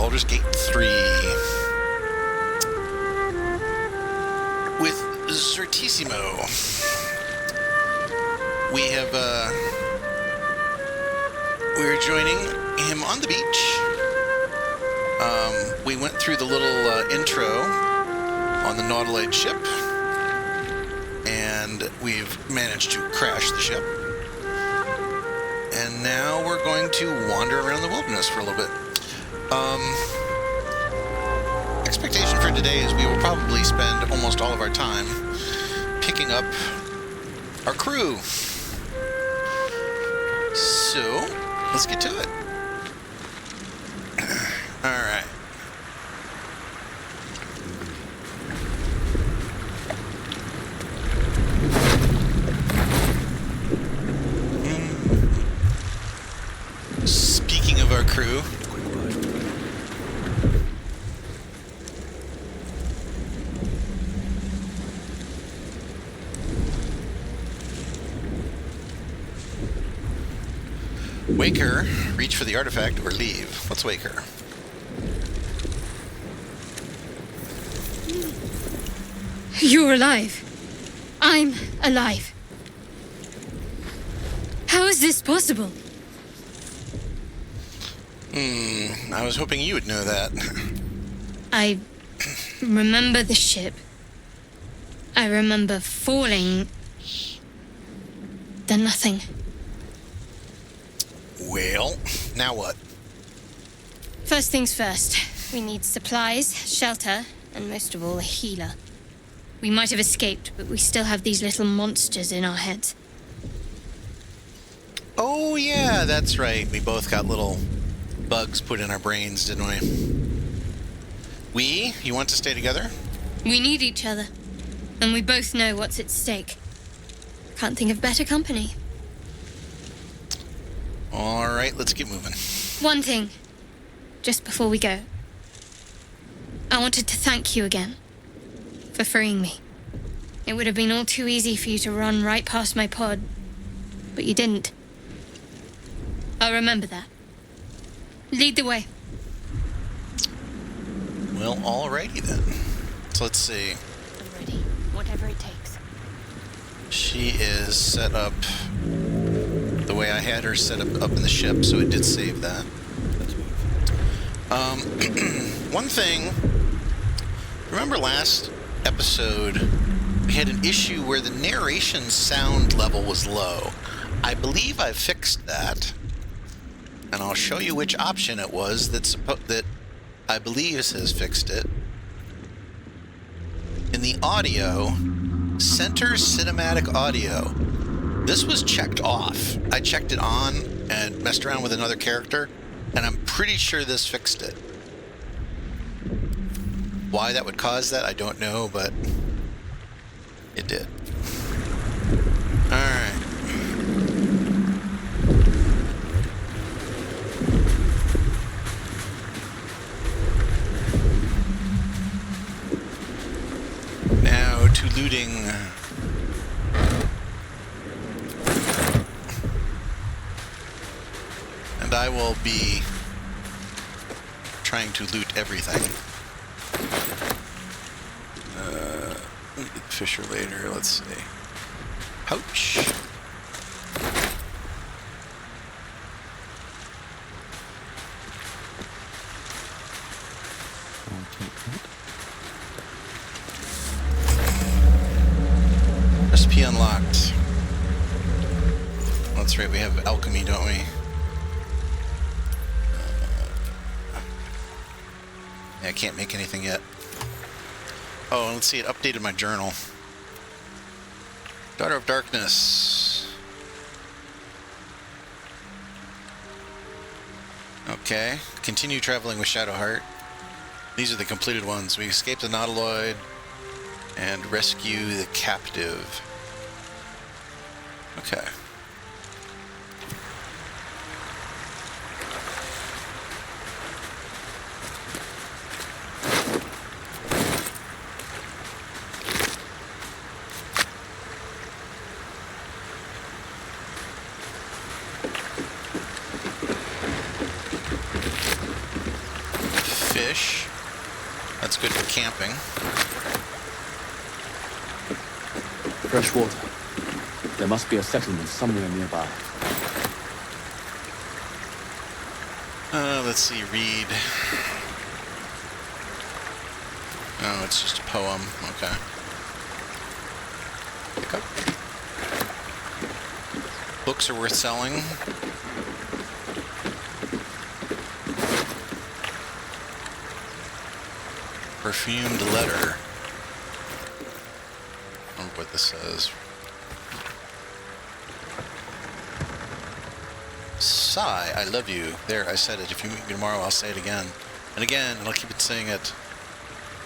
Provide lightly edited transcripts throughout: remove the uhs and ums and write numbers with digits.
Baldur's Gate 3 with Zertissimo. We're joining him on the beach. We went through the little intro on the Nautiloid ship, and we've managed to crash the ship. And now we're going to wander around the wilderness for a little bit. Expectation for today is we will probably spend almost all of our time picking up our crew. So, let's get to it. All right. Speaking of our crew, wake her, reach for the artifact, or leave. Let's wake her. You're alive. I'm alive. How is this possible? I was hoping you would know that. I remember the ship. I remember falling. Then nothing. Well, now what? First things first. We need supplies, shelter, and most of all, a healer. We might have escaped, but we still have these little monsters in our heads. Oh, yeah, that's right. We both got little bugs put in our brains, didn't we? You want to stay together? We need each other, and we both know what's at stake. Can't think of better company. All right, let's get moving. One thing, just before we go. I wanted to thank you again for freeing me. It would have been all too easy for you to run right past my pod, but you didn't. I'll remember that. Lead the way. Well, alrighty then. So let's see. I'm ready, whatever it takes. She is set up the way I had her set up in the ship, so it did save that. Let's move. One thing, remember last episode, we had an issue where the narration sound level was low. I believe I fixed that, and I'll show you which option it was that I believe has fixed it. In the audio, center cinematic audio, this was checked off. I checked it on and messed around with another character, and I'm pretty sure this fixed it. Why that would cause that, I don't know, but it did. Alright. Now to looting. And I will be trying to loot everything. We'll get Fisher later. Let's see. Pouch. Recipe unlocked. That's right, we have alchemy, don't we? Yeah, I can't make anything yet. Oh, let's see, it updated my journal. Daughter of Darkness. Okay. Continue traveling with Shadowheart. These are the completed ones. We escape the Nautiloid and rescue the captive. Okay. good for camping. Fresh water. There must be a settlement somewhere nearby. Let's see, read. Oh, it's just a poem. Okay. Pick up. Books are worth selling. Perfumed letter. I don't know what this says. Sigh, I love you. There, I said it. If you meet me tomorrow, I'll say it again. And again, and I'll keep it saying it.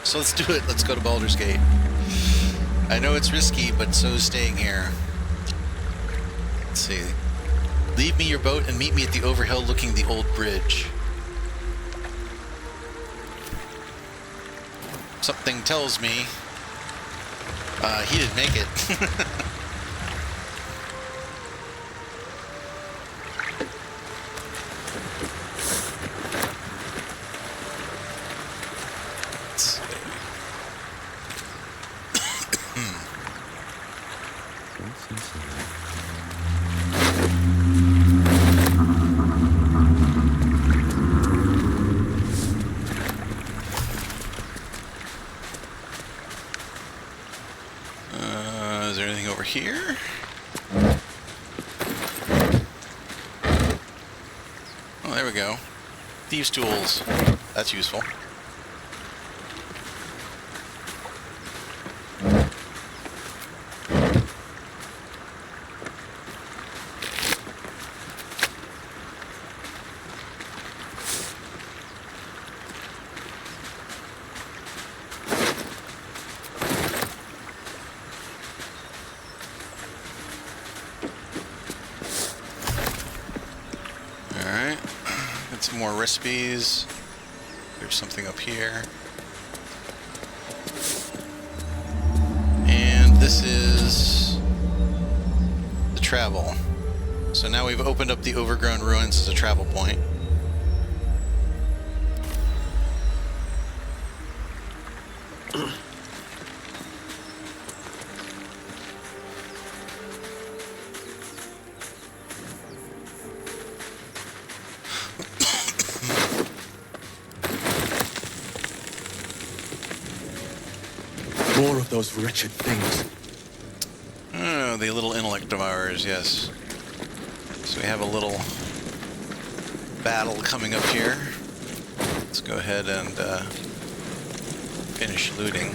So let's do it. Let's go to Baldur's Gate. I know it's risky, but so is staying here. Let's see. Leave me your boat and meet me at the overhill looking the old bridge. Something tells me he didn't make it. Is there anything over here? Oh, there we go. Thieves' tools. That's useful. Some more recipes. There's something up here. And this is the travel. So now we've opened up the overgrown ruins as a travel point. More of those wretched things. Oh, the little intellect of ours, yes. So we have a little battle coming up here. Let's go ahead and finish looting.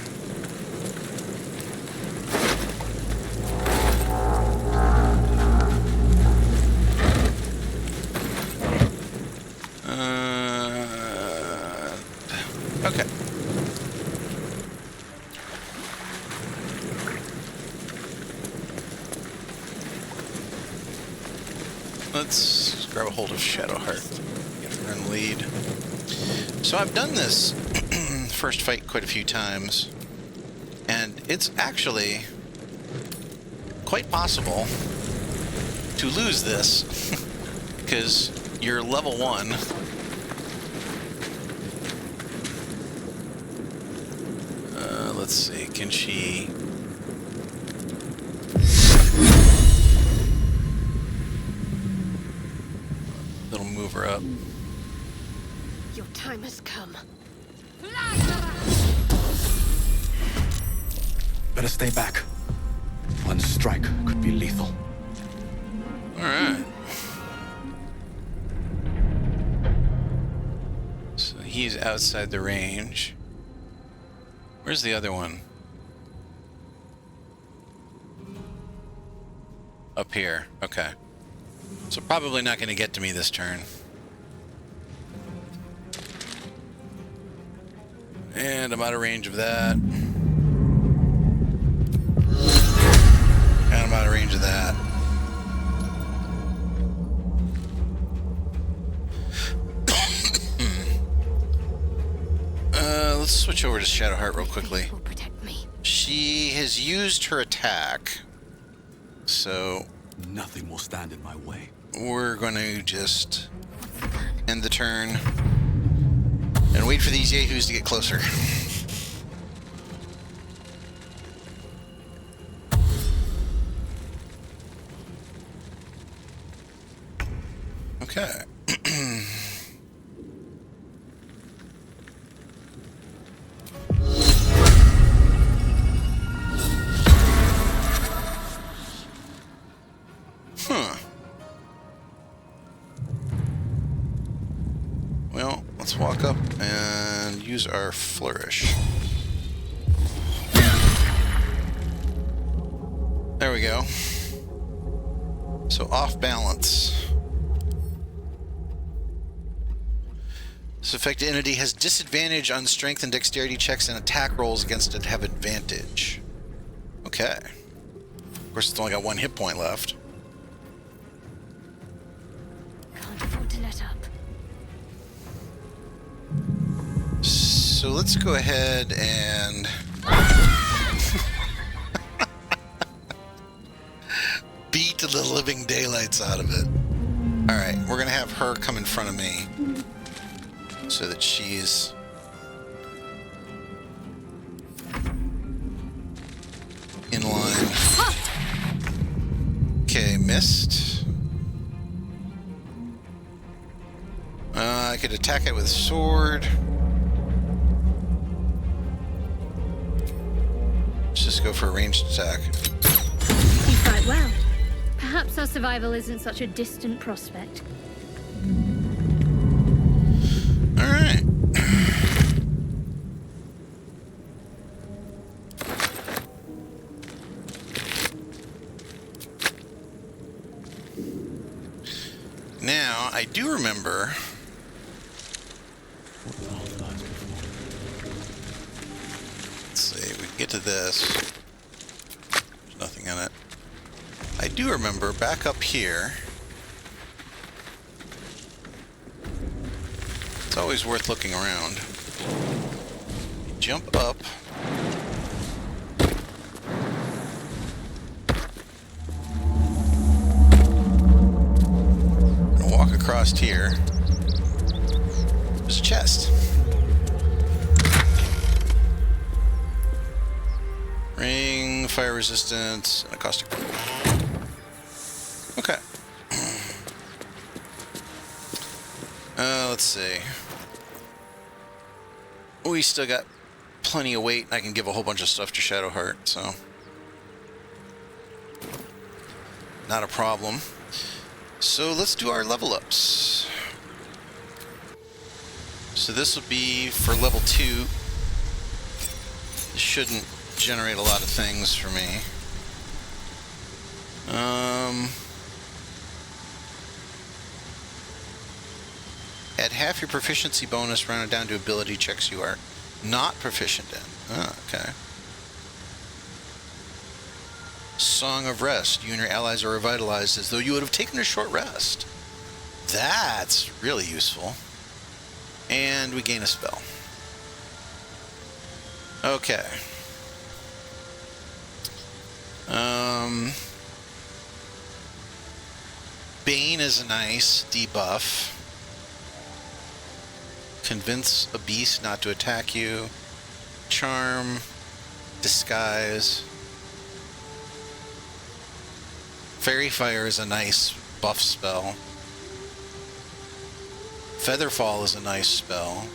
Okay. Let's grab a hold of Shadowheart. Get her in the lead. So I've done this first fight quite a few times, and it's actually quite possible to lose this because you're level 1. Let's see, can she... It'll move her up. Your time has come. Better stay back. One strike could be lethal. Alright. So he's outside the range. Where's the other one? Up here. Okay. So probably not going to get to me this turn. And I'm out of range of that. And I'm out of range of that. Let's switch over to Shadowheart real quickly. Will protect me. She has used her attack. So Nothing will stand in my way. we're going to just end the turn and wait for these yahoos to get closer. Okay. Huh. Well, let's walk up and use our flourish. There we go. So off balance. This affected entity has disadvantage on strength and dexterity checks, and attack rolls against it have advantage. Okay. Of course, it's only got 1 hit point left. Can't afford to let up. So let's go ahead and beat the living daylights out of it. Alright, we're going to have her come in front of me so that she's in line. Okay, missed. I could attack it with a sword. Let's just go for a ranged attack. You fight well. Perhaps our survival isn't such a distant prospect. Alright. Now, I do remember... Let's see, we can get to this. There's nothing in it. I do remember back up here. It's always worth looking around. Jump up. And walk across here. There's a chest. Ring, fire resistance, and a caustic bomb. Okay. Let's see. We still got plenty of weight. I can give a whole bunch of stuff to Shadowheart, so not a problem. So let's do our level ups. So this will be for level 2. This shouldn't generate a lot of things for me. Add half your proficiency bonus rounded down to ability checks you are not proficient in. Oh, okay. Song of Rest. You and your allies are revitalized as though you would have taken a short rest. That's really useful. And we gain a spell. Okay. Bane is a nice debuff. Convince a beast not to attack you. Charm. Disguise. Fairy Fire is a nice buff spell. Featherfall is a nice spell.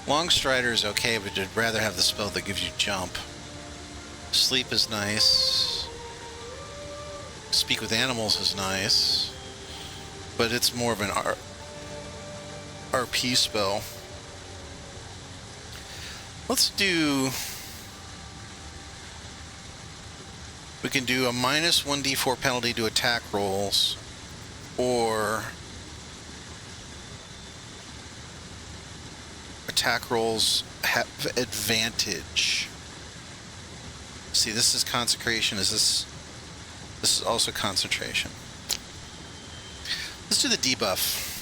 Longstrider is okay, but I'd rather have the spell that gives you jump. Sleep is nice. Speak with Animals is nice. But it's more of an RP spell. Let's do... We can do a minus 1d4 penalty to attack rolls, or attack rolls have advantage. See, this is consecration. This is also concentration. Let's do the debuff.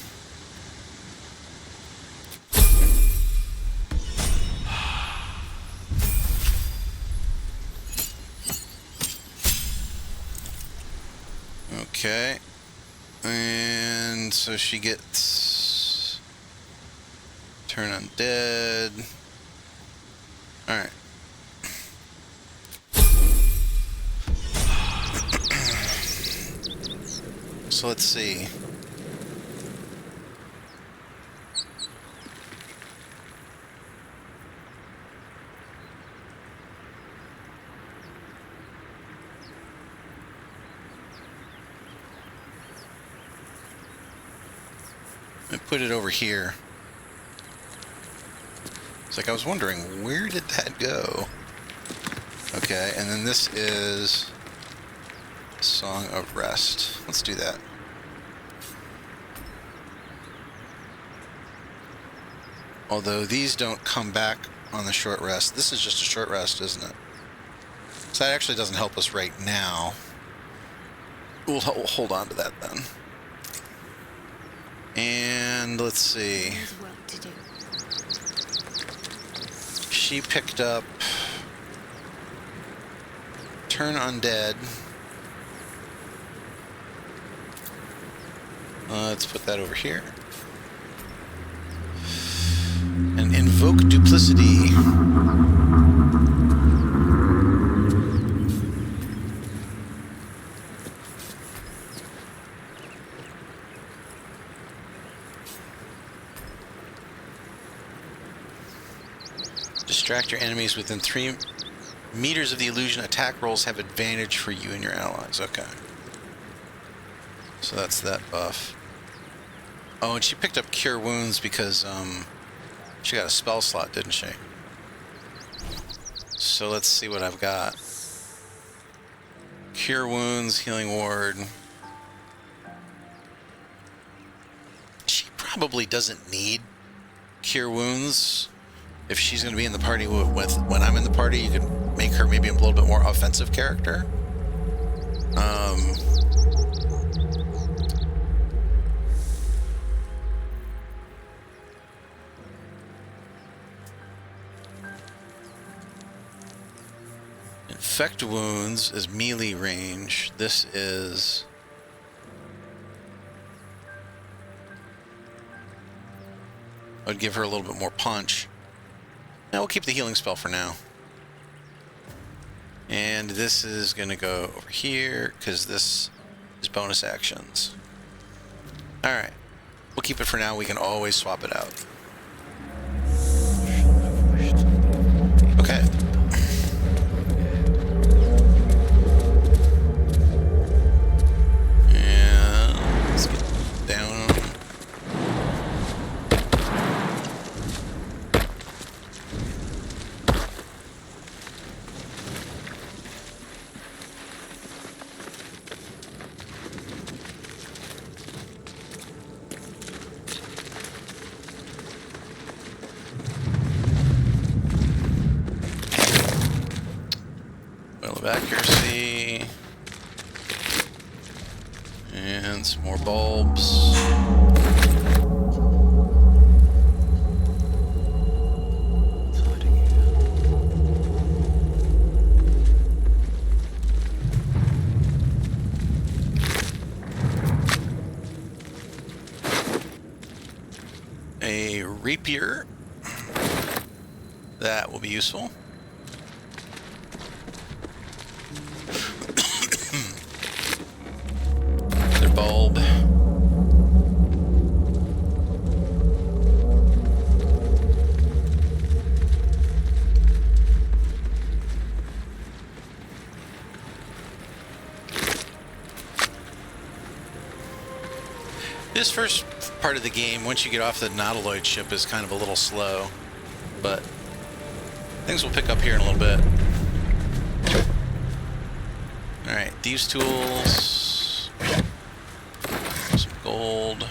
Okay. And so she gets turn undead. Alright. So let's see. I put it over here. It's like I was wondering, where did that go? Okay, and then this is Song of Rest. Let's do that. Although these don't come back on the short rest. This is just a short rest, isn't it? So that actually doesn't help us right now. We'll hold on to that then. And let's see. There's work to do. She picked up Turn Undead. Let's put that over here. And Invoke Duplicity. Distract your enemies within 3 meters of the illusion. Attack rolls have advantage for you and your allies. Okay. So that's that buff. Oh, and she picked up Cure Wounds because she got a spell slot, didn't she? So let's see what I've got. Cure Wounds, Healing Ward. She probably doesn't need Cure Wounds. If she's going to be in the party with when I'm in the party, you can make her maybe a little bit more offensive character. Infect Wounds is melee range. This is... I would give her a little bit more punch. Now we'll keep the healing spell for now. And this is going to go over here because this is bonus actions. Alright. We'll keep it for now. We can always swap it out. Okay. And let's get down. Accuracy and some more bulbs. A rapier, that will be useful. Bulb. This first part of the game, once you get off the Nautiloid ship, is kind of a little slow, but things will pick up here in a little bit. Alright, these tools. Gold.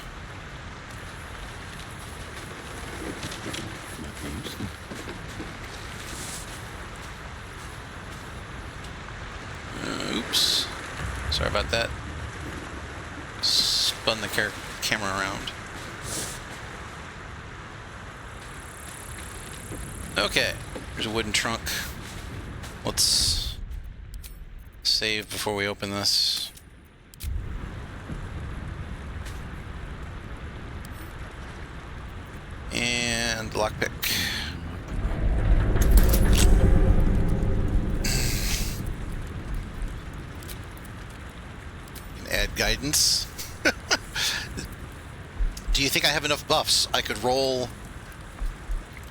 Oops. Sorry about that. Spun the camera around. Okay. There's a wooden trunk. Let's save before we open this. And lockpick. Add guidance. Do you think I have enough buffs? I could roll...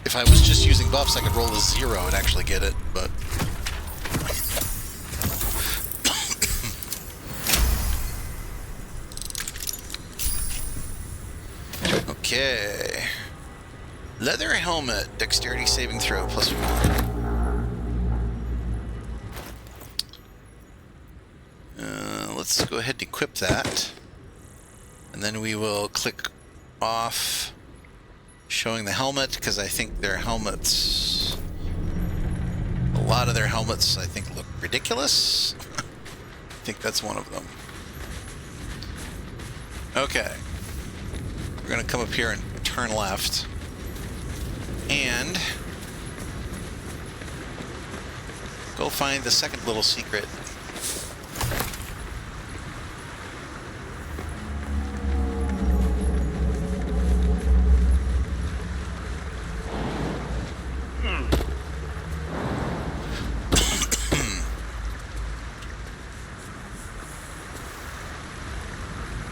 If I was just using buffs, I could roll a 0 and actually get it, but... Okay. Leather helmet, dexterity saving throw, +1. Let's go ahead and equip that. And then we will click off showing the helmet, because I think their helmets... A lot of their helmets, I think, look ridiculous. I think that's one of them. Okay. We're going to come up here and turn left. And go find the second little secret.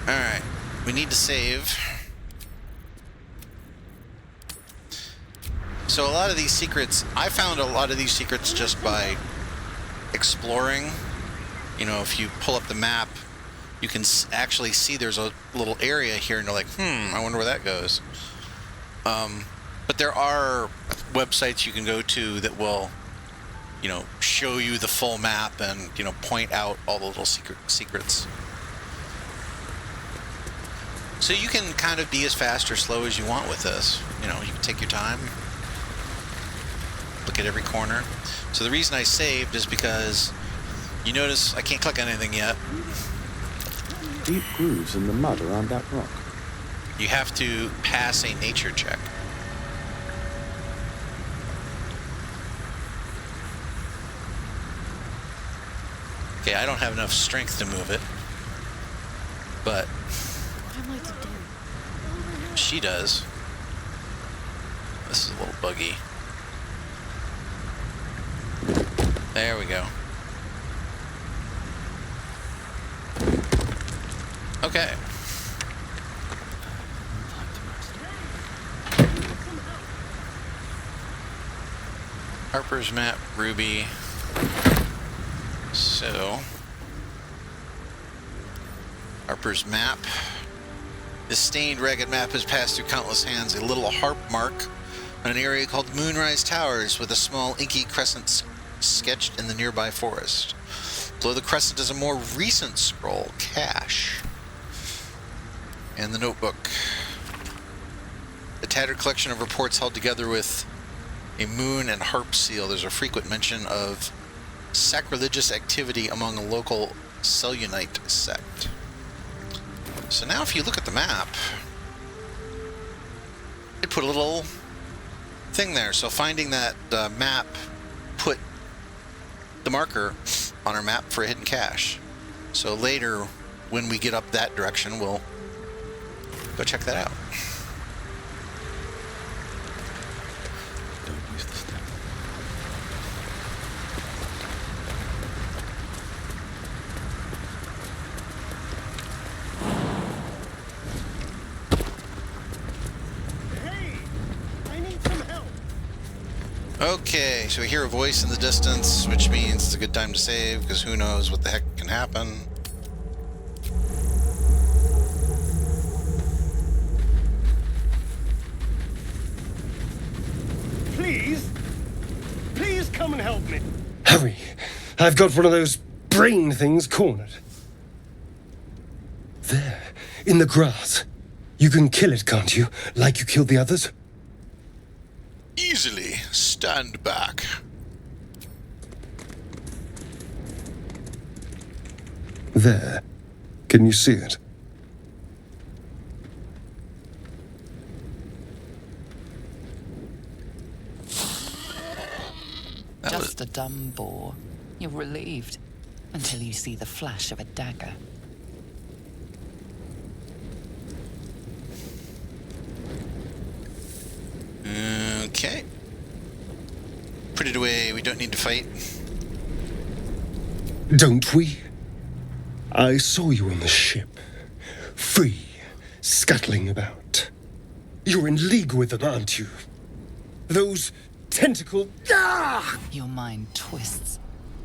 Alright, we need to save. So a lot of these secrets, I found a lot of these secrets just by exploring. You know, if you pull up the map, you can actually see there's a little area here, and you're like, I wonder where that goes. But there are websites you can go to that will, you know, show you the full map and, you know, point out all the little secrets. So you can kind of be as fast or slow as you want with this. You know, you can take your time. Look at every corner. So the reason I saved is because you notice I can't click on anything yet. Deep grooves in the mud around that rock. You have to pass a nature check. Okay, I don't have enough strength to move it, but What am I to do? she does. This is a little buggy. There we go. Okay. Harper's map, Ruby. So, Harper's map. This stained, ragged map has passed through countless hands. A little harp mark on an area called Moonrise Towers with a small inky crescent sketched in the nearby forest. Below the crescent is a more recent scroll, Cache. And the notebook. A tattered collection of reports held together with a moon and harp seal. There's a frequent mention of sacrilegious activity among a local Selunite sect. So now if you look at the map, it put a little thing there. So finding that map put the marker on our map for a hidden cache. So later, when we get up that direction, we'll go check that out. Don't use the step. Hey, I need some help. Okay, so we hear a voice in the distance, which means it's a good time to save, because who knows what the heck can happen. Please come and help me. Hurry! I've got one of those brain things cornered. There, in the grass. You can kill it, can't you? Like you killed the others? Easily. Stand back. There. Can you see it? Just a dumb bore. You're relieved until you see the flash of a dagger. Okay. Put it away. We don't need to fight. Don't we? I saw you on the ship. Free, scuttling about. You're in league with them, aren't you? Those tentacle... Ah! Your mind twists.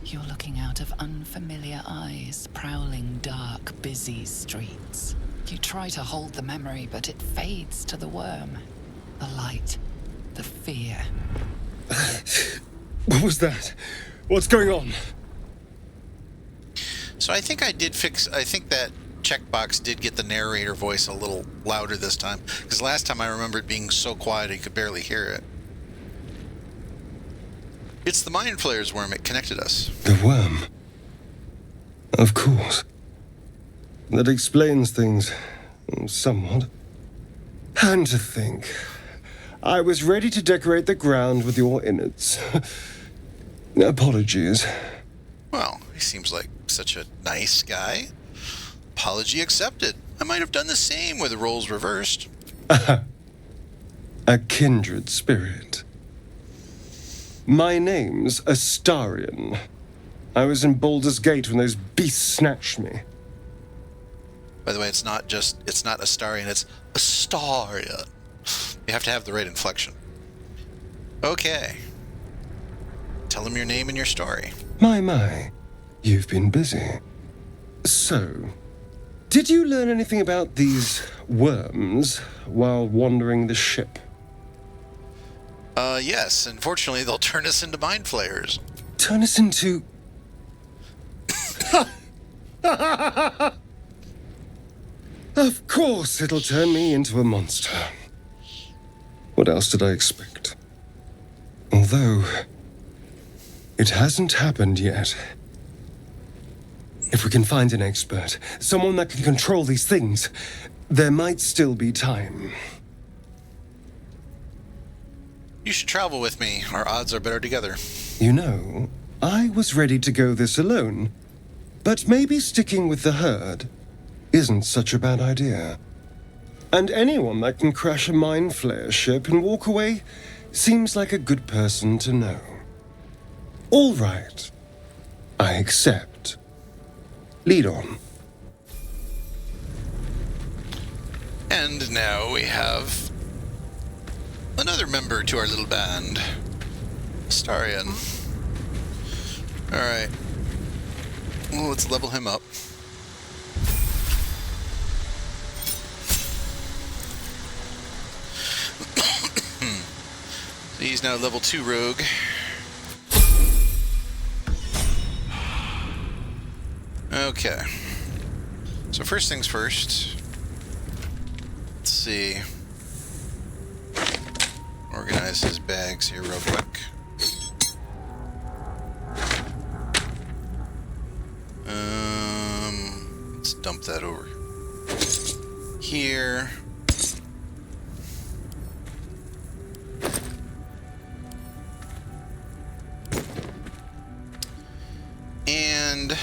You're looking out of unfamiliar eyes, prowling dark, busy streets. You try to hold the memory, but it fades to the worm. The light. The fear. What was that? What's going on? So I think I think that checkbox did get the narrator voice a little louder this time, because last time I remember it being so quiet you could barely hear it. It's the Mind Flayer's worm. It connected us. The worm? Of course. That explains things somewhat. And to think, I was ready to decorate the ground with your innards. Apologies. Well, he seems like such a nice guy. Apology accepted. I might have done the same with the roles reversed. A kindred spirit. My name's Astarion. I was in Baldur's Gate when those beasts snatched me. By the way, it's not Astarion, it's Astarion. You have to have the right inflection. Okay. Tell him your name and your story. My. You've been busy. So, did you learn anything about these worms while wandering the ship? Yes. Unfortunately, they'll turn us into Mind Flayers. Turn us into... Of course it'll turn me into a monster. What else did I expect? Although, it hasn't happened yet. If we can find an expert, someone that can control these things, there might still be time. You should travel with me. Our odds are better together. You know, I was ready to go this alone, but maybe sticking with the herd isn't such a bad idea. And anyone that can crash a Mind Flayer ship and walk away seems like a good person to know. All right. I accept. Lead on. And now we have another member to our little band. Astarion. Alright. Well, let's level him up. He's now level 2 rogue. Okay. So first things first. Let's see. Organize his bags here real quick. Let's dump that over here. And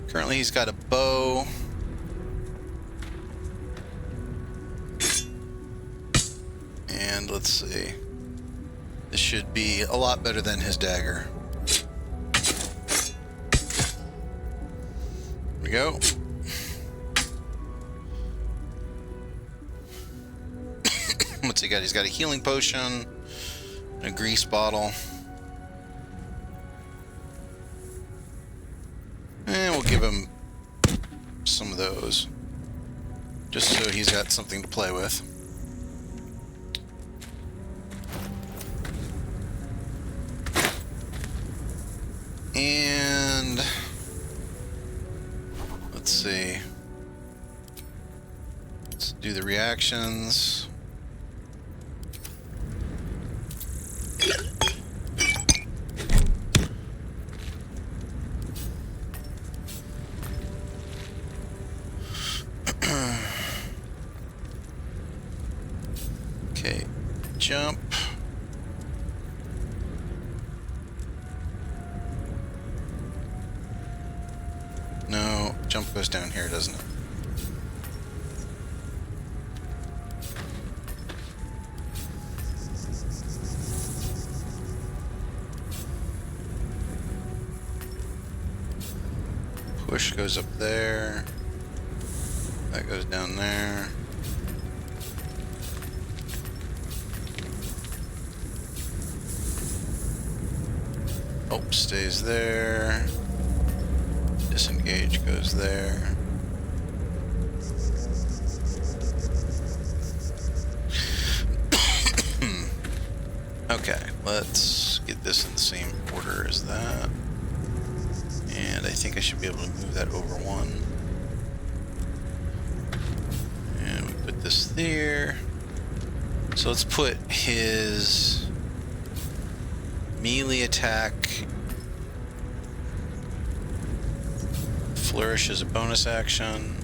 currently he's got a bow. And let's see. This should be a lot better than his dagger. Here we go. What's he got? He's got a healing potion, a grease bottle. And we'll give him some of those, just so he's got something to play with. And let's see. Let's do the reactions. Okay, jump. No, jump goes down here, doesn't it? Push goes up there. That goes down there. Oh, stays there. Disengage goes there. Okay, let's get this in the same order as that. And I think I should be able to move that over one. And we put this there. So let's put his melee attack, flourish as a bonus action.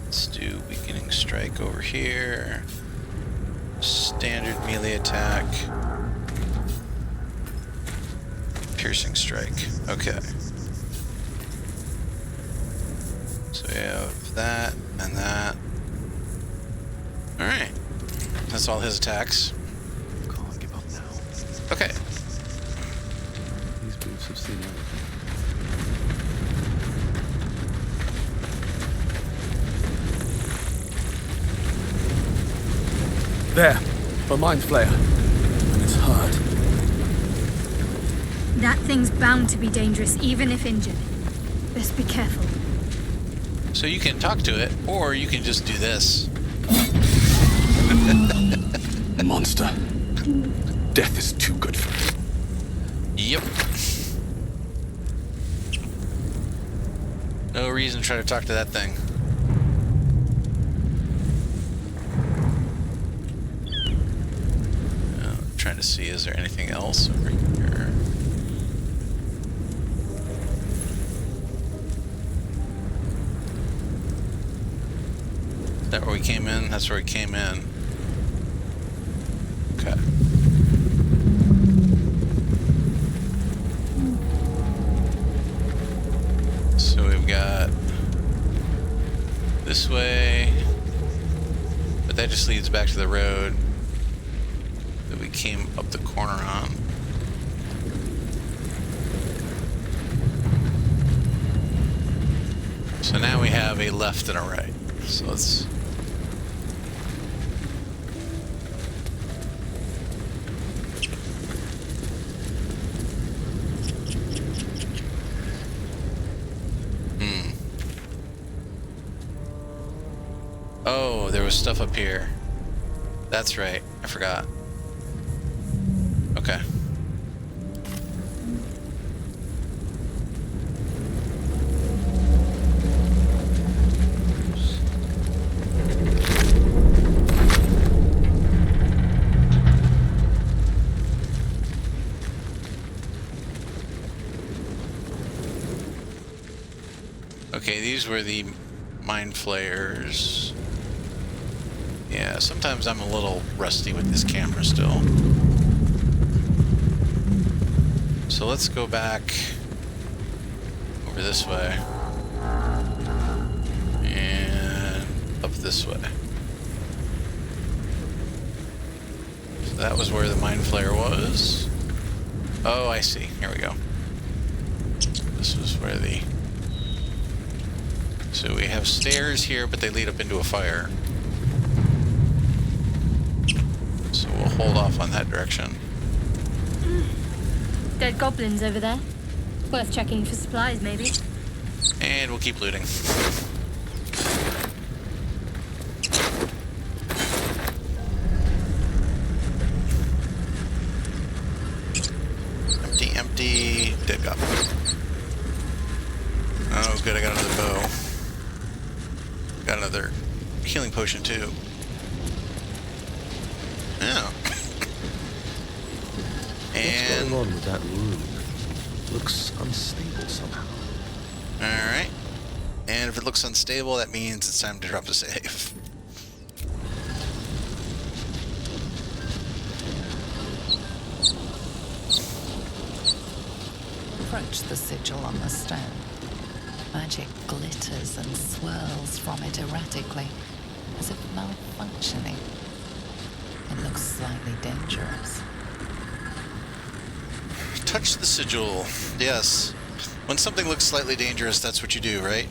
Let's do weakening strike over here. Standard melee attack. Piercing strike. Okay. So we have that and that. Alright. That's all his attacks. Can't give up now. Okay. These boots have seen everything. There, a mind flayer. And it's hard. That thing's bound to be dangerous, even if injured. Best be careful. So you can talk to it, or you can just do this. Monster. Death is too good for me. Yep. No reason to try to talk to that thing. Trying to see, is there anything else over here? Is that where we came in? That's where we came in. Okay. So we've got this way, but that just leads back to the road that we came up the corner on. So now we have a left and a right. So let's... Oh, there was stuff up here. That's right. I forgot. Okay. Okay, these were the mind flayers. Yeah, sometimes I'm a little rusty with this camera still. So let's go back over this way and up this way. So that was where the mind flayer was. Oh, I see. Here we go. This was where the... So we have stairs here, but they lead up into a fire. So we'll hold off on that direction. Dead goblins over there. Worth checking for supplies, maybe. And we'll keep looting. Empty, empty. Dead goblin. Oh, good. I got another bow. Got another healing potion, too. Yeah. What's going on with that room? Looks unstable somehow. Alright. And if it looks unstable, that means it's time to drop the save. Approach the sigil on the stone. Magic glitters and swirls from it erratically, as if malfunctioning. It looks slightly dangerous. Touch the sigil. Yes. When something looks slightly dangerous, that's what you do, right?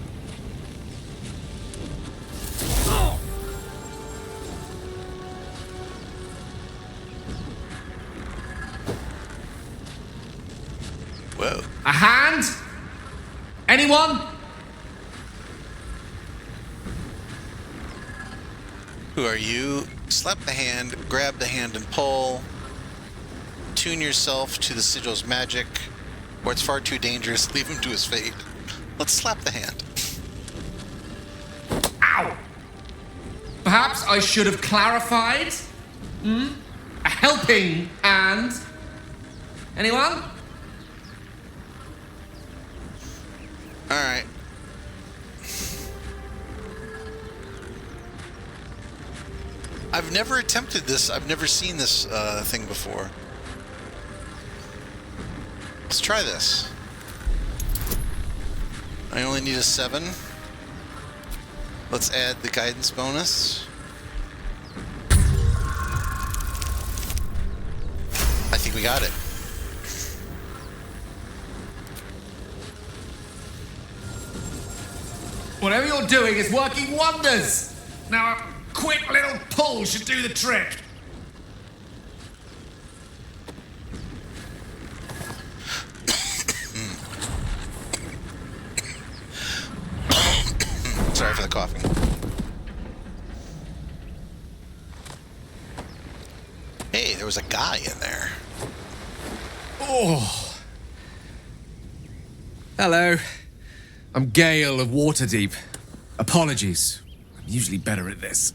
A hand? Anyone? Who are you? Slap the hand, grab the hand and pull. Tune yourself to the sigil's magic, or it's far too dangerous. Leave him to his fate. Let's slap the hand. Ow! Perhaps I should have clarified? A helping hand? Anyone? Alright. I've never attempted this. I've never seen this thing before. Let's try this. I only need a 7. Let's add the guidance bonus. I think we got it. Whatever you're doing is working wonders! Now a quick little pull should do the trick. Sorry for the coughing. Hey, there was a guy in there. Oh. Hello. I'm Gale of Waterdeep. Apologies. I'm usually better at this.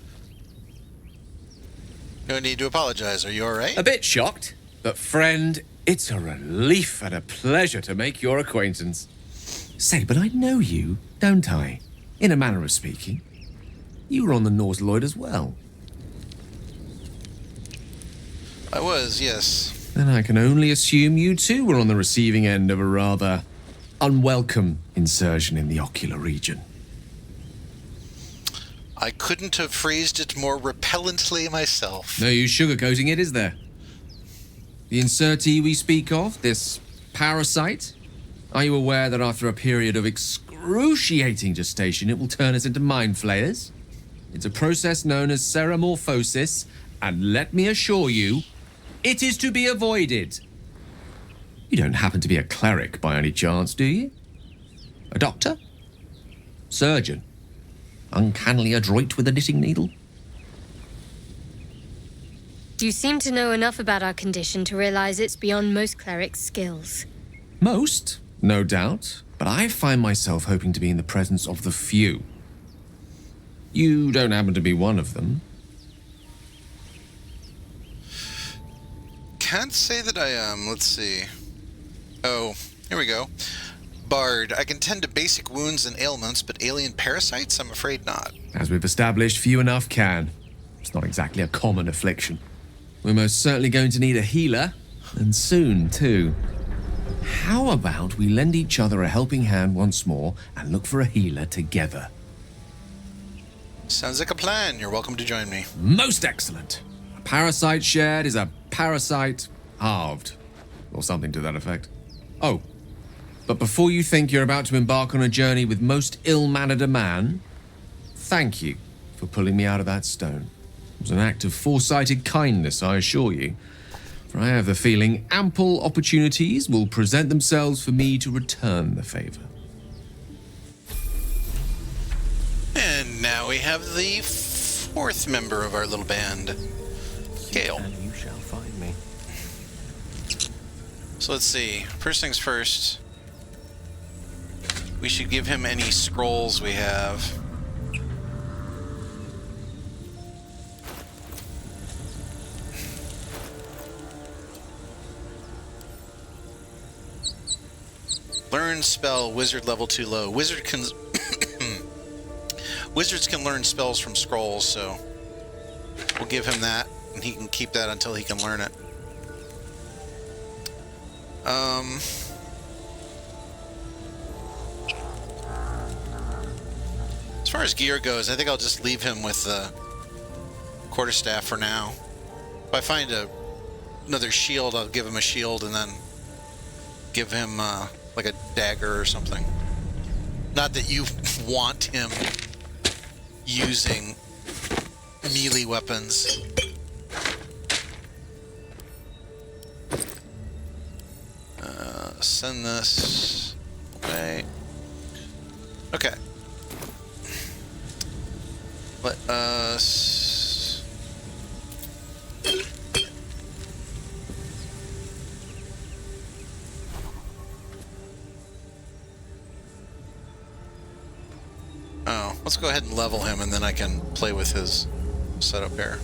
No need to apologize. Are you alright? A bit shocked, but friend, it's a relief and a pleasure to make your acquaintance. Say, but I know you, don't I? In a manner of speaking. You were on the Norse Lloyd as well. I was, yes. Then I can only assume you too were on the receiving end of a rather unwelcome insertion in the ocular region. I couldn't have phrased it more repellently myself. No use sugarcoating it, is there? The insertee we speak of, this parasite, are you aware that after a period of excruciating gestation, it will turn us into mind flayers? It's a process known as ceramorphosis, and let me assure you, it is to be avoided. You don't happen to be a cleric by any chance, do you? A doctor? Surgeon? Uncannily adroit with a knitting needle? You seem to know enough about our condition to realize it's beyond most clerics' skills. Most, no doubt, but I find myself hoping to be in the presence of the few. You don't happen to be one of them. Can't say that I am. Let's see. Oh, here we go. Bard. I can tend to basic wounds and ailments, but alien parasites? I'm afraid not. As we've established, few enough can. It's not exactly a common affliction. We're most certainly going to need a healer, and soon, too. How about we lend each other a helping hand once more and look for a healer together? Sounds like a plan. You're welcome to join me. Most excellent. A parasite shared is a parasite halved, or something to that effect. Oh, but before you think you're about to embark on a journey with most ill-mannered a man, thank you for pulling me out of that stone. It was an act of foresighted kindness, I assure you, for I have the feeling ample opportunities will present themselves for me to return the favor. And now we have the 4th member of our little band, Gale. And you shall find me. So let's see. First things first. We should give him any scrolls we have. Learn spell, wizard level 2 low. Wizard can Wizards can learn spells from scrolls, so we'll give him that, and he can keep that until he can learn it. As far as gear goes, I think I'll just leave him with the quarterstaff for now. If I find another shield, I'll give him a shield and then give him like a dagger or something. Not that you want him using melee weapons. send this away. Okay. Let us... Oh, let's go ahead and level him, and then I can play with his setup here.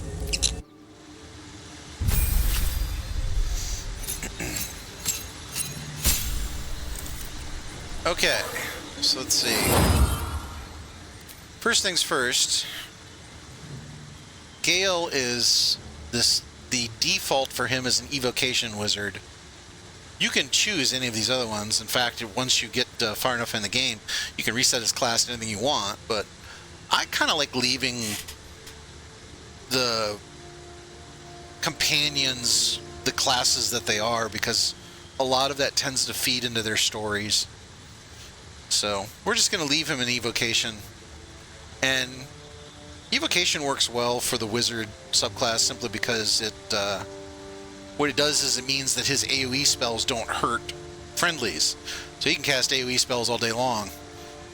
Okay, so let's see. First things first, Gale is the default for him is an evocation wizard. You can choose any of these other ones. In fact, once you get far enough in the game, you can reset his class to anything you want, but I kind of like leaving the companions the classes that they are, because a lot of that tends to feed into their stories. So we're just going to leave him in evocation, and evocation works well for the wizard subclass simply because it what it does is it means that his AoE spells don't hurt friendlies, so he can cast AoE spells all day long,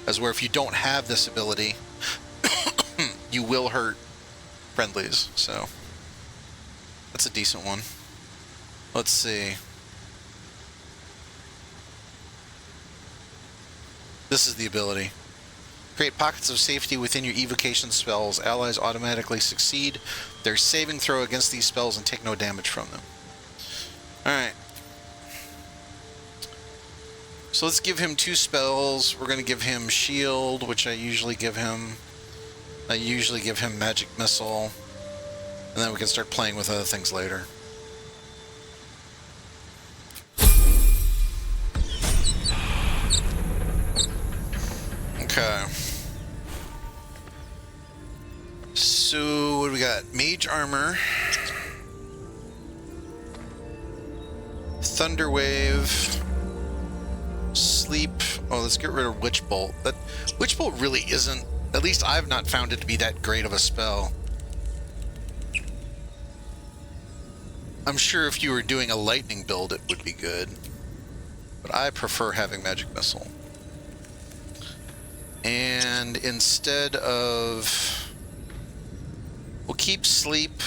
as where if you don't have this ability you will hurt friendlies. So that's a decent one. Let's see. This is the ability. Create pockets of safety within your evocation spells. Allies automatically succeed their saving throw against these spells and take no damage from them. Alright. So let's give him 2 spells. We're going to give him Shield, which I usually give him. I usually give him Magic Missile. And then we can start playing with other things later. Okay. So, what do we got? Mage Armor. Thunder Wave. Sleep. Oh, let's get rid of Witch Bolt. That Witch Bolt really isn't, at least I've not found it to be that great of a spell. I'm sure if you were doing a lightning build it would be good, but I prefer having Magic Missile. And instead of... we'll keep Sleep.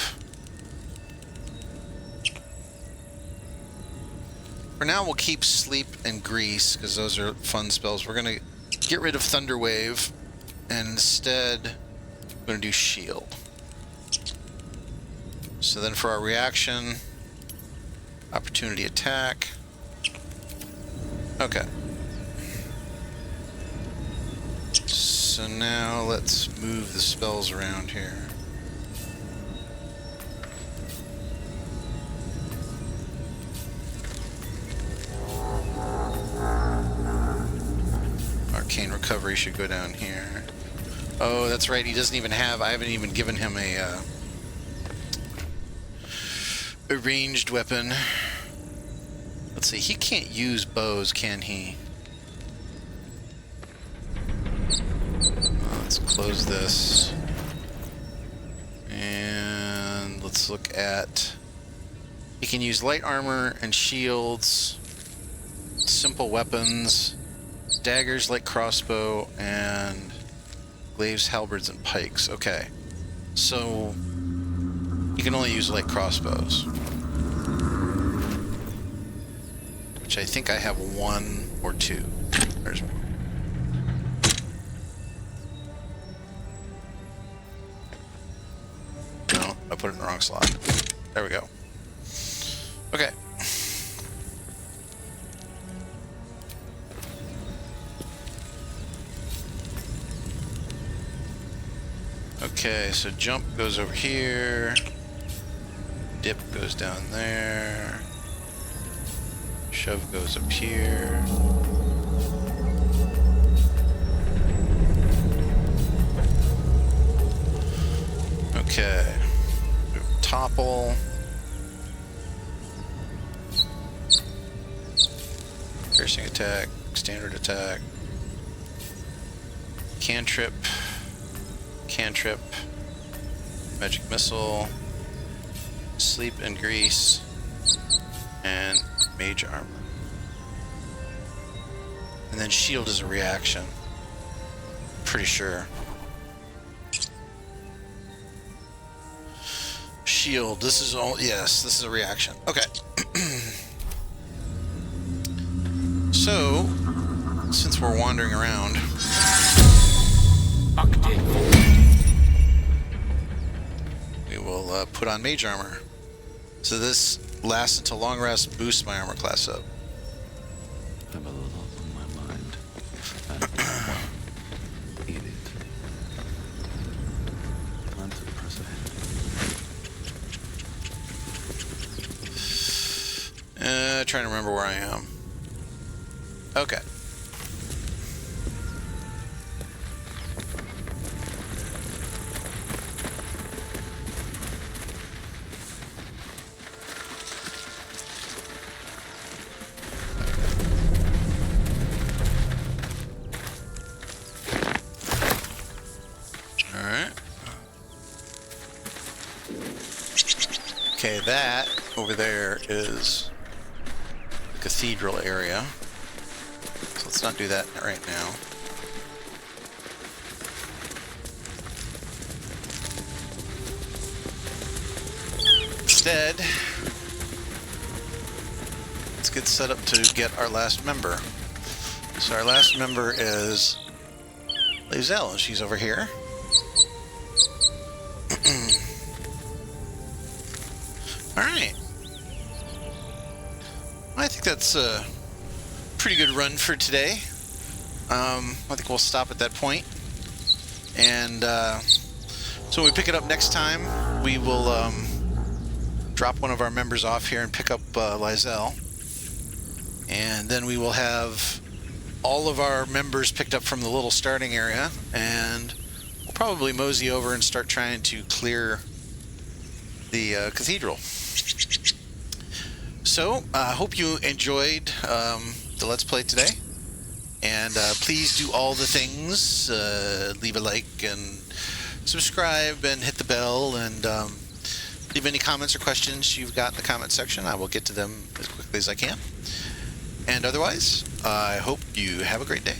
For now, we'll keep Sleep and Grease, because those are fun spells. We're going to get rid of Thunder Wave, and instead, we're going to do Shield. So then for our reaction, Opportunity Attack. Okay. So now let's move the spells around here. Arcane Recovery should go down here. Oh, that's right, he doesn't even have, I haven't even given him a ranged weapon. Let's see, he can't use bows, can he? Let's close this. And let's look at... he can use light armor and shields, simple weapons, daggers like crossbow, and glaives, halberds, and pikes. Okay. So you can only use light crossbows. Which I think I have 1 or 2. There's one. No, I put it in the wrong slot. There we go. Okay. Okay, so jump goes over here. Dip goes down there. Shove goes up here. Okay. Topple. Piercing attack, standard attack. Cantrip. Cantrip. Magic Missile. Sleep and Grease. And Mage Armor. And then shield is a reaction. Pretty sure. Shield, this is all, yes, this is a reaction. Okay. So, since we're wandering around, we will put on mage armor. So this lasts until long rest, boosts my armor class up. I have a lot on my mind. And eat it. Time to press ahead. Trying to remember where I am. Okay. Okay, that over there is the cathedral area. So let's not do that right now. Instead, let's get set up to get our last member. So our last member is Lae'zel, and she's over here. Alright. I think that's a pretty good run for today. I think we'll stop at that point. And so when we pick it up next time, we will drop one of our members off here and pick up Lae'zel. And then we will have all of our members picked up from the little starting area, and we'll probably mosey over and start trying to clear the cathedral. So, I hope you enjoyed the Let's Play today. And please do all the things. Leave a like and subscribe and hit the bell. And leave any comments or questions you've got in the comment section. I will get to them as quickly as I can. And otherwise, I hope you have a great day.